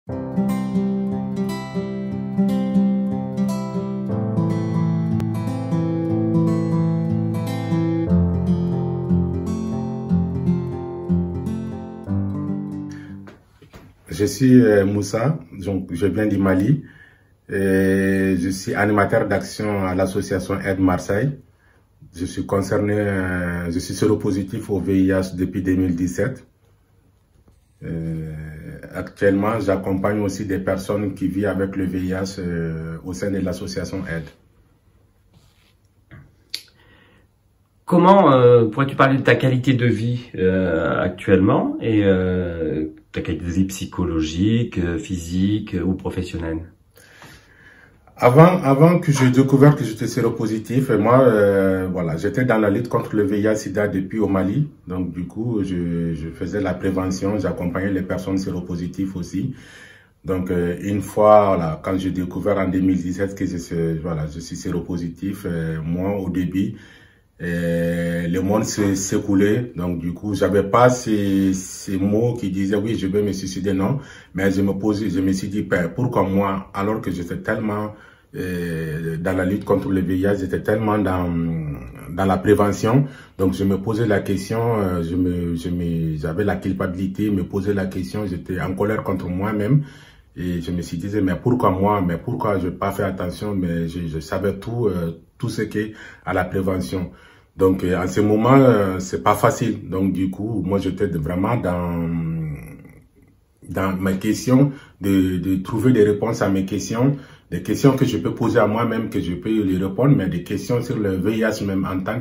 Je suis Moussa, donc je viens du Mali. Et je suis animateur d'action à l'association Aide Marseille. Je suis concerné, je suis séropositif au VIH depuis 2017. Actuellement, j'accompagne aussi des personnes qui vivent avec le VIH au sein de l'association Aide. Comment pourrais-tu parler de ta qualité de vie actuellement et ta qualité de vie psychologique, physique ou professionnelle? Avant que j'ai découvert que j'étais séropositif, moi, voilà, j'étais dans la lutte contre le VIH/SIDA depuis au Mali. Donc, du coup, je faisais la prévention, j'accompagnais les personnes séropositives aussi. Donc, une fois, voilà, quand j'ai découvert en 2017 que je suis séropositif, moi, au début, le monde s'écoulait. Donc, du coup, j'avais pas ces mots qui disaient, oui, je vais me suicider, non. Mais je me suis dit, pourquoi moi, alors que j'étais tellement dans la lutte contre le VIH, j'étais tellement dans la prévention. Donc, je me posais la question, j'avais la culpabilité, me posais la question, j'étais en colère contre moi-même. Et je me suis dit, mais pourquoi moi, mais pourquoi je n'ai pas fait attention, mais je savais tout ce qui est à la prévention. Donc, en ce moment, c'est pas facile. Donc, du coup, moi, j'étais vraiment dans mes questions, de trouver des réponses à mes questions, des questions que je peux poser à moi-même, que je peux y répondre, mais des questions sur le VIH même en tant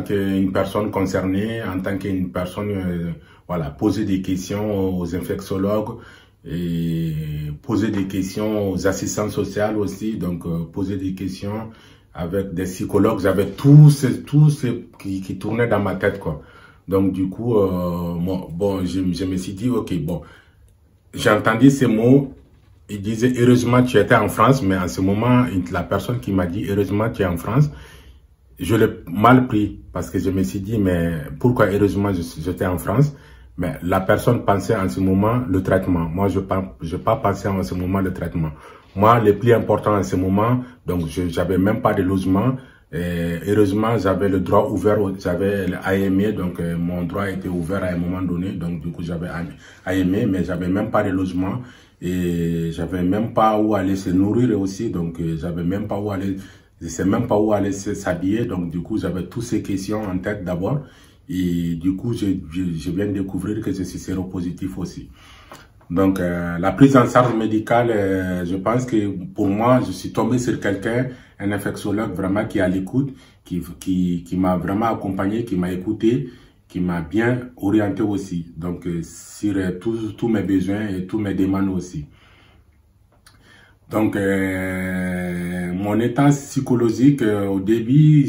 qu'une personne concernée, en tant qu'une personne, voilà, poser des questions aux infectiologues et poser des questions aux assistants sociaux aussi, donc poser des questions avec des psychologues, j'avais tout ce qui tournait dans ma tête, quoi. Donc du coup, je me suis dit, ok, bon, j'ai entendu ces mots, il disait heureusement tu étais en France, mais en ce moment, la personne qui m'a dit heureusement tu es en France, je l'ai mal pris parce que je me suis dit, mais pourquoi heureusement j'étais en France? Mais la personne pensait en ce moment le traitement. Moi, je n'ai pas pensé en ce moment le traitement. Moi, le plus important en ce moment, donc j'avais même pas de logement. Et heureusement, j'avais le droit ouvert, j'avais l'AME, donc mon droit était ouvert à un moment donné. Donc du coup, j'avais AME, mais j'avais même pas de logement. Et j'avais même pas où aller se nourrir aussi. Donc j'avais même pas où aller, je sais même pas où aller s'habiller. Donc du coup, j'avais toutes ces questions en tête d'abord. Et du coup, je viens de découvrir que je suis séropositif aussi. Donc, la prise en charge médicale, je pense que pour moi, je suis tombé sur quelqu'un, un infectiologue vraiment qui est à l'écoute, qui m'a vraiment accompagné, qui m'a écouté, qui m'a bien orienté aussi. Donc, sur tous mes besoins et tous mes demandes aussi. Donc, mon état psychologique, au début,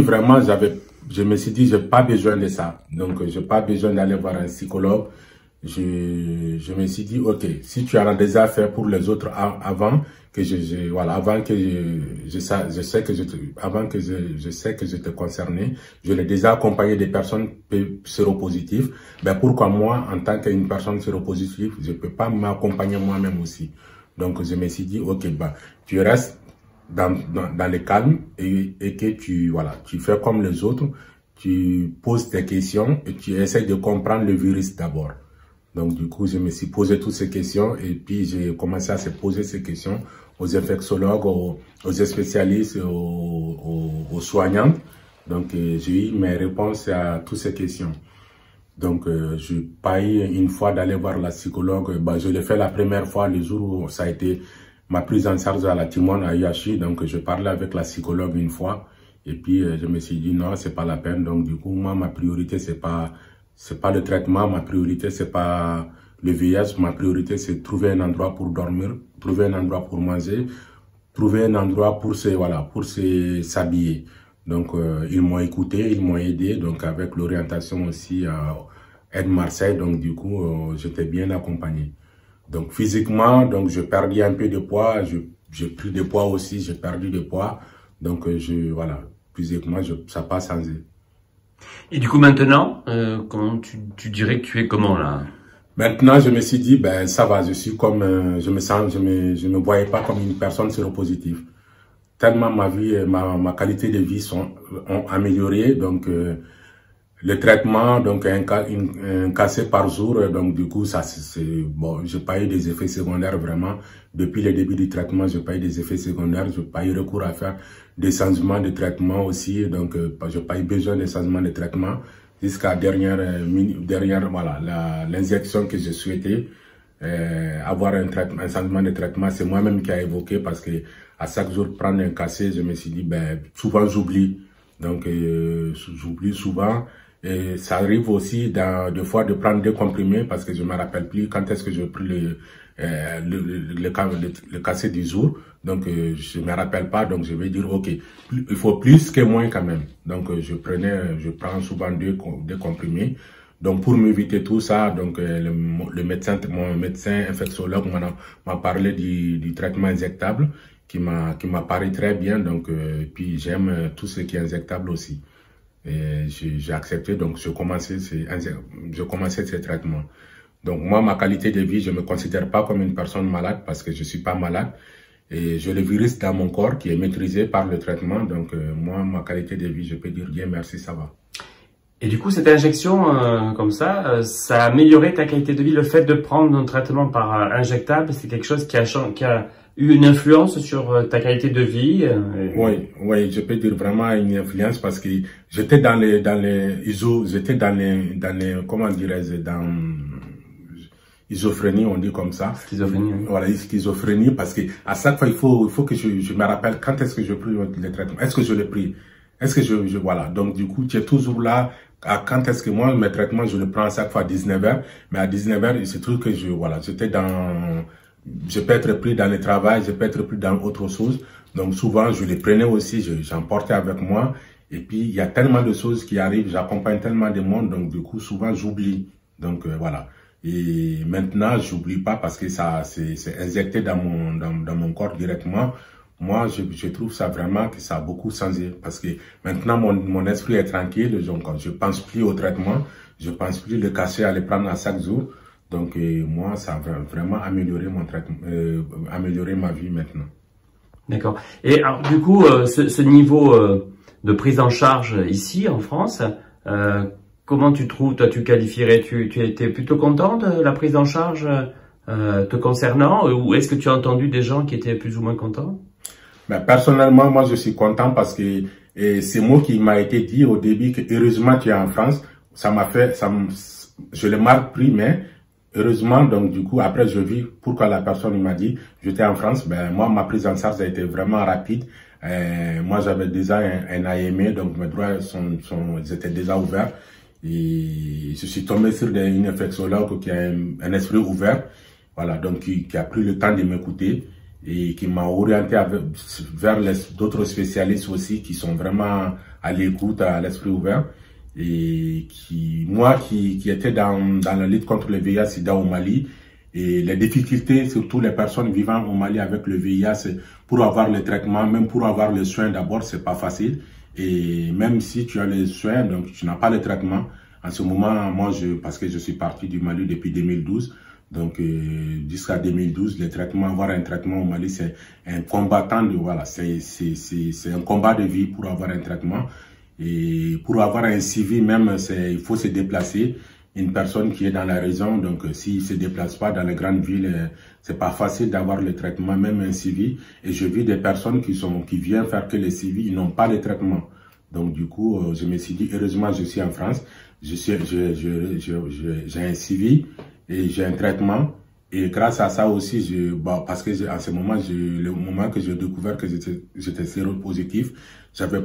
vraiment, je me suis dit, j'ai pas besoin de ça. Donc, j'ai pas besoin d'aller voir un psychologue. Je me suis dit, ok, si tu en as déjà fait pour les autres avant que je sais que j'étais concerné, je l'ai déjà accompagné des personnes séropositives. Ben, pourquoi moi, en tant qu'une personne séropositive, je peux pas m'accompagner moi-même aussi? Donc, je me suis dit, ok, bah, tu restes dans le calme et que tu fais comme les autres, tu poses tes questions et tu essaies de comprendre le virus d'abord. Donc du coup, je me suis posé toutes ces questions et puis j'ai commencé à se poser ces questions aux infectiologues, aux spécialistes, aux soignants. Donc j'ai eu mes réponses à toutes ces questions. Donc je n'ai pas eu une fois d'aller voir la psychologue. Bah, je l'ai fait la première fois, le jour où ça a été ma prise en charge à la Timone à IHI. Donc je parlais avec la psychologue une fois et puis je me suis dit non, c'est pas la peine. Donc du coup, moi, ma priorité, c'est pas le traitement, ma priorité, c'est pas le VIH, ma priorité, c'est trouver un endroit pour dormir, trouver un endroit pour manger, trouver un endroit pour s'habiller. Donc, ils m'ont écouté, ils m'ont aidé, donc avec l'orientation aussi Aide Marseille, donc du coup, j'étais bien accompagné. Donc, physiquement, donc je perdis un peu de poids, j'ai pris de poids aussi, j'ai perdu de poids. Donc, voilà, physiquement, ça passe sans Et du coup, maintenant, comment tu dirais que tu es comment là? Maintenant, je me suis dit, ben ça va, je suis comme, je me sens, je me voyais pas comme une personne séropositive. Tellement ma vie, ma qualité de vie ont amélioré, donc le traitement, donc un cachet par jour, donc du coup ça c'est bon, j'ai pas eu des effets secondaires vraiment. Depuis le début du traitement, j'ai pas eu des effets secondaires, j'ai pas eu recours à faire des changements de traitement aussi, donc j'ai pas eu besoin de changements de traitement jusqu'à dernière voilà l'injection que je souhaitais avoir un changement de traitement, c'est moi-même qui a évoqué parce que à chaque jour prendre un cachet, je me suis dit ben souvent j'oublie, donc j'oublie souvent. Et ça arrive aussi des fois de prendre des comprimés parce que je me rappelle plus quand est-ce que j'ai pris le cachet du jour. Donc je me rappelle pas, donc je vais dire ok, il faut plus que moins quand même. Donc je prends souvent deux comprimés. Donc pour m'éviter tout ça, donc mon médecin infectiologue m'a parlé du traitement injectable qui m'a paru très bien. Donc puis j'aime tout ce qui est injectable aussi. Et j'ai accepté, donc je commençais ces traitements. Donc moi, ma qualité de vie, je me considère pas comme une personne malade parce que je suis pas malade. Et j'ai le virus dans mon corps qui est maîtrisé par le traitement. Donc moi, ma qualité de vie, je peux dire bien merci, ça va. Et du coup, cette injection comme ça a amélioré ta qualité de vie. Le fait de prendre un traitement par injectable, c'est quelque chose qui a eu une influence sur ta qualité de vie. Oui, je peux dire vraiment une influence parce que j'étais dans les comment dirais-je, dans schizophrénie, on dit comme ça. Schizophrénie. Oui. Voilà, schizophrénie parce que à chaque fois il faut que je me rappelle quand est-ce que je pris le traitement, est-ce que je l'ai pris, est-ce que voilà. Donc du coup, tu es toujours là. À quand est-ce que moi mes traitements je le prends à chaque fois à 19h, mais à 19h il se trouve que je peux être pris dans le travail, je peux être pris dans autre chose. Donc souvent, je les prenais aussi, j'en portais avec moi. Et puis, il y a tellement de choses qui arrivent, j'accompagne tellement de monde, donc du coup, souvent, j'oublie. Donc voilà. Et maintenant, j'oublie pas parce que c'est injecté dans mon corps directement. Moi, je trouve ça vraiment que ça a beaucoup changé parce que maintenant, mon esprit est tranquille. Donc, je pense plus au traitement, je pense plus le cachet à le prendre à chaque jour. Donc moi, ça a vraiment amélioré mon traitement, amélioré ma vie maintenant. D'accord. Et alors, du coup, ce niveau de prise en charge ici en France, comment tu trouves, toi, tu qualifierais, tu étais plutôt content de la prise en charge te concernant, ou est-ce que tu as entendu des gens qui étaient plus ou moins contents? Ben, personnellement, moi, je suis content parce que c'est moi qui m'a été dit au début que heureusement tu es en France. Je l'ai mal pris, mais heureusement, donc du coup, après je vis pourquoi la personne m'a dit, j'étais en France, ben moi ma prise en charge a été vraiment rapide. Moi j'avais déjà un AME, donc mes droits ils étaient déjà ouverts. Et je suis tombé sur une infectiologue qui a un esprit ouvert, voilà, donc qui a pris le temps de m'écouter et qui m'a orienté vers d'autres spécialistes aussi qui sont vraiment à l'écoute, à l'esprit ouvert. Et moi qui était dans la lutte contre le VIH/SIDA au Mali, et les difficultés, surtout les personnes vivant au Mali avec le VIH, pour avoir le traitement, même pour avoir les soins d'abord, c'est pas facile. Et même si tu as les soins, donc tu n'as pas le traitement. En ce moment, moi, parce que je suis parti du Mali depuis 2012, donc jusqu'à 2012, avoir un traitement au Mali, c'est un combattant voilà, c'est un combat de vie pour avoir un traitement. Et pour avoir un suivi même, il faut se déplacer. Une personne qui est dans la région, donc s'il se déplace pas dans les grandes villes, c'est pas facile d'avoir le traitement, même un suivi. Et je vis des personnes qui viennent faire que les suivis, ils n'ont pas le traitement. Donc du coup, je me suis dit, heureusement, je suis en France, j'ai un suivi et j'ai un traitement. Et grâce à ça aussi, parce que en ce moment, le moment que j'ai découvert que j'étais séropositif, j'étais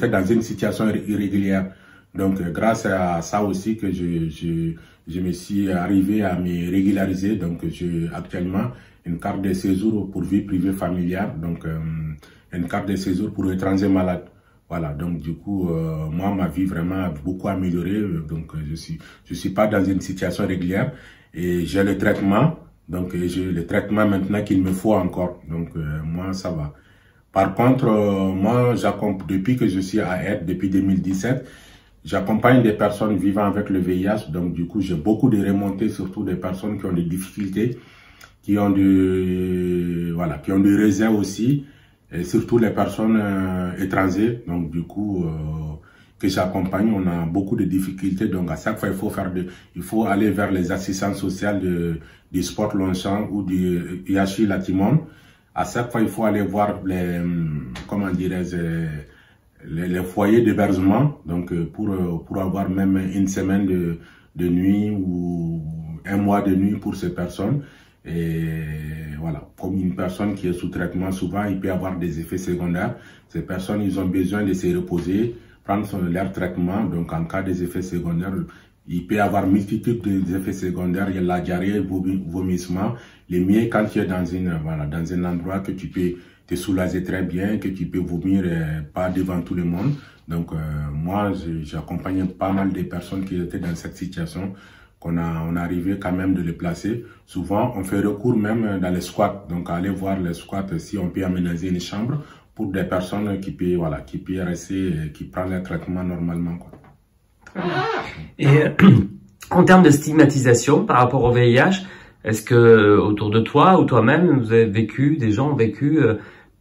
dans une situation irrégulière. Donc, grâce à ça aussi que je me suis arrivé à me régulariser. Donc, j'ai actuellement une carte de séjour pour vie privée familiale. Donc, une carte de séjour pour étrangers malades. Voilà, donc du coup, moi, ma vie vraiment a beaucoup amélioré. Donc, je suis pas dans une situation régulière et j'ai le traitement. Donc, j'ai le traitement maintenant qu'il me faut encore. Donc, moi, ça va. Par contre, moi, depuis que je suis à Aide, depuis 2017, j'accompagne des personnes vivant avec le VIH. Donc, du coup, j'ai beaucoup de remontées, surtout des personnes qui ont des difficultés, qui ont qui ont des réserves aussi, et surtout les personnes étrangères. Donc, du coup, que j'accompagne, on a beaucoup de difficultés. Donc, à chaque fois, il faut aller vers les assistantes sociales du Sport Longchamp ou du IHI Latimon. À chaque fois, il faut aller voir les foyers d'hébergement, donc pour avoir même une semaine de nuit ou un mois de nuit pour ces personnes. Et voilà, comme une personne qui est sous traitement, souvent il peut avoir des effets secondaires. Ces personnes, ils ont besoin de se reposer, prendre leur traitement. Donc en cas des effets secondaires, il peut y avoir multitude d'effets secondaires. Il y a la diarrhée, vomissement. Le mieux quand tu es dans un endroit que tu peux te soulager très bien, que tu peux vomir pas devant tout le monde. Donc moi, j'accompagne pas mal de personnes qui étaient dans cette situation, on arrivé quand même de les placer. Souvent, on fait recours même dans les squats. Donc aller voir les squats si on peut aménager une chambre pour des personnes qui peuvent rester, qui prennent le traitement normalement, quoi. Et en termes de stigmatisation par rapport au VIH, est-ce que autour de toi ou toi-même, des gens ont vécu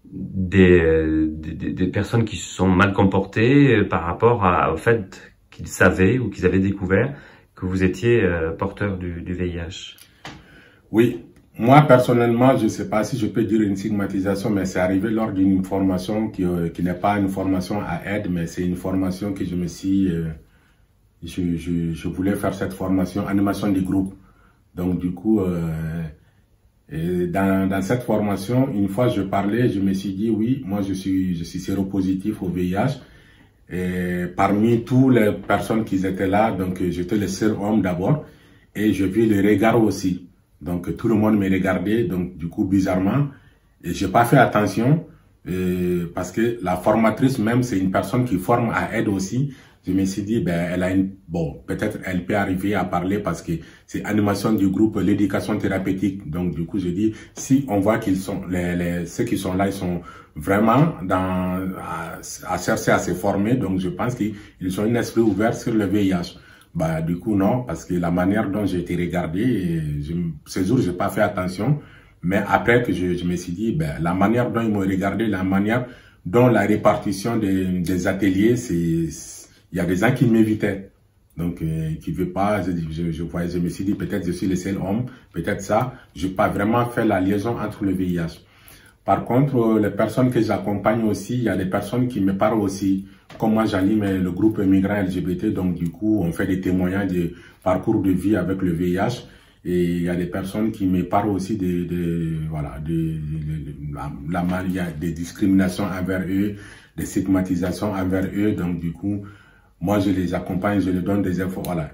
des personnes qui se sont mal comportées par rapport au fait qu'ils savaient ou qu'ils avaient découvert que vous étiez porteur du VIH? Oui, moi personnellement, je ne sais pas si je peux dire une stigmatisation, mais c'est arrivé lors d'une formation qui n'est pas une formation à Aide, mais c'est une formation que je me suis... je voulais faire cette formation, animation du groupe. Donc du coup, dans cette formation, une fois je parlais, je me suis dit oui, moi je suis séropositif au VIH. Et parmi toutes les personnes qui étaient là, donc j'étais le seul homme d'abord, et je vis le regard aussi. Donc tout le monde me regardait, donc du coup bizarrement, et j'ai pas fait attention parce que la formatrice même c'est une personne qui forme à Aide aussi. Je me suis dit peut-être elle peut arriver à parler parce que c'est animation du groupe, l'éducation thérapeutique. Donc du coup je dis si on voit qu'ils sont ceux qui sont là, ils sont vraiment à chercher à se former, donc je pense qu'ils ont un esprit ouvert sur le VIH. Du coup non, parce que la manière dont j'ai été regardé, ce jour j'ai pas fait attention, mais après que je me suis dit la manière dont ils m'ont regardé, la manière dont la répartition des ateliers, il y a des gens qui m'évitaient, donc qui veulent pas. Je me suis dit peut-être je suis le seul homme, peut-être ça. Je n'ai pas vraiment fait la liaison entre le VIH. Par contre, les personnes que j'accompagne aussi, il y a des personnes qui me parlent aussi. Comme moi, j'anime le groupe migrant LGBT, donc du coup, on fait des témoignages de parcours de vie avec le VIH. Et il y a des personnes qui me parlent aussi il y a des discriminations envers eux, des stigmatisations envers eux. Donc du coup, moi, je les accompagne, je les donne des infos. Voilà,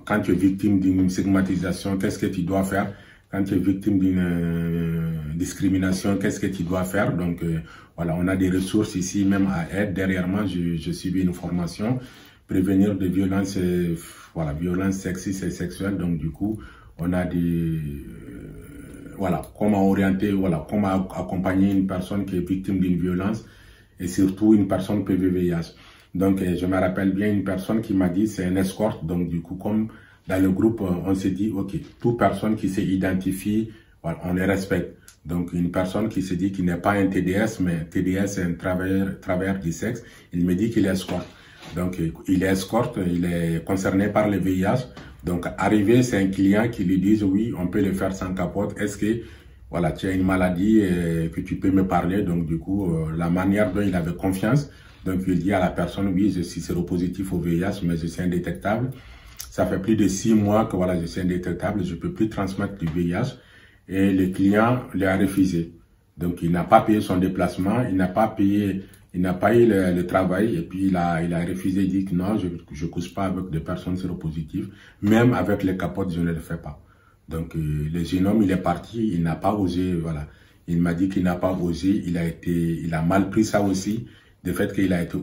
quand tu es victime d'une stigmatisation, qu'est-ce que tu dois faire? Quand tu es victime d'une discrimination, qu'est-ce que tu dois faire? Donc, voilà, on a des ressources ici, même à Aide. Derrière moi, je subis une formation, prévenir des violences, violences sexistes et sexuelles. Donc, du coup, on a comment orienter, comment accompagner une personne qui est victime d'une violence et surtout une personne PVVIH. Donc, je me rappelle bien une personne qui m'a dit, c'est un escorte. Donc, du coup, comme dans le groupe, on s'est dit, OK, toute personne qui s'identifie, on les respecte. Donc, une personne qui se dit qu'il n'est pas un TDS, mais TDS, c'est un travailleur du sexe, il me dit qu'il est escorte. Donc, il est escorte, il est concerné par le VIH. Donc, arrivé, c'est un client qui lui dit, oui, on peut le faire sans capote. Est-ce que, tu as une maladie que tu peux me parler? Donc, du coup, la manière dont il avait confiance, donc il dit à la personne, oui, je suis séropositif au VIH, mais je suis indétectable. Ça fait plus de 6 mois que je suis indétectable, je ne peux plus transmettre du VIH. Et le client l'a refusé. Donc il n'a pas payé son déplacement, il n'a pas eu le travail, et puis il a refusé, il dit que non, je ne couche pas avec des personnes séropositives, même avec les capotes, je ne le fais pas. Donc le jeune homme, il est parti, il n'a pas osé, Il m'a dit qu'il n'a pas osé, il a mal pris ça aussi, du fait qu'il a été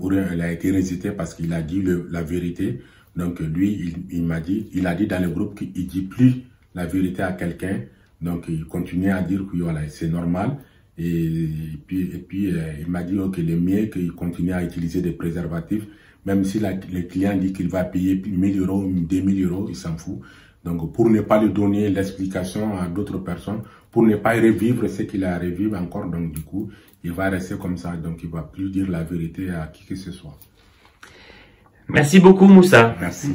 rejeté parce qu'il a dit la vérité. Donc lui, il a dit dans le groupe qu'il dit plus la vérité à quelqu'un. Donc il continue à dire que c'est normal. Et puis il m'a dit que le mieux qu'il continue à utiliser des préservatifs, même si le client dit qu'il va payer 1000 euros, 2000 euros, il s'en fout. Donc pour ne pas lui donner l'explication à d'autres personnes, pour ne pas revivre ce qu'il a à revivre encore, donc du coup, il va rester comme ça, donc il va plus dire la vérité à qui que ce soit. Merci beaucoup Moussa. Merci.